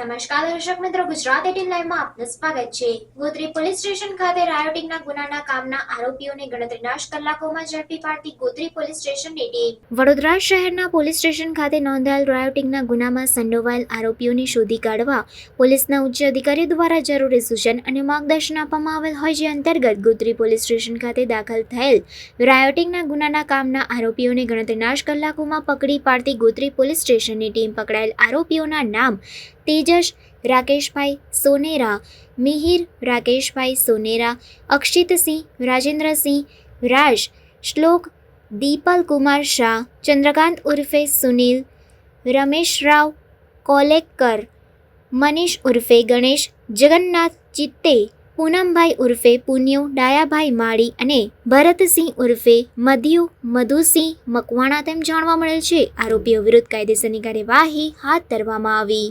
નમસ્કાર દર્શક મિત્રો, ગુજરાત 18 લાઈવમાં આપનું સ્વાગત છે। ગોત્રી પોલીસ સ્ટેશન ખાતે રાયોટિંગના ગુનાના કામના આરોપીઓને ગણતરીના જ કલાકોમાં ઝડપી પાડતી ગોત્રી પોલીસ સ્ટેશનની ટીમ। વડોદરા શહેરના પોલીસ સ્ટેશન ખાતે નોંધાયેલ રાયોટિંગના ગુનામાં સંડોવાયેલ આરોપીઓને શોધી કાઢવા પોલીસના ઉચ્ચ અધિકારીઓ દ્વારા જરૂરી સૂચન અને માર્ગદર્શન આપવામાં આવેલ હોય, જે અંતર્ગત ગોત્રી પોલીસ સ્ટેશન ખાતે દાખલ થયેલ રાયોટિંગના ગુનાના કામના આરોપીઓને ગણતરીના જ કલાકોમાં પકડી પાડતી ગોત્રી પોલીસ સ્ટેશનની ટીમ પકડાયેલ આરોપીઓના નામ तेजस राकेशभाई सोनेरा, मिहिर राकेशभाई सोनेरा, अक्षित सिंह राजेंद्र सिंह राज, श्लोक दीपल कुमार शाह, चंद्रकांत उर्फे सुनील, रमेश राव कोलेकर, मनीष उर्फे गणेश, जगन्नाथ चित्ते, पूनमभाई उर्फे पुन्यू, डायाभाई माड़ी अने भरतसिंह उर्फे मध्यु मधुसिंह मकवाणा तेम जाणवा मळेल छे। आरोपीओ विरुद्ध कायदेसरनी कार्यवाही हाथ धरवामां आवी।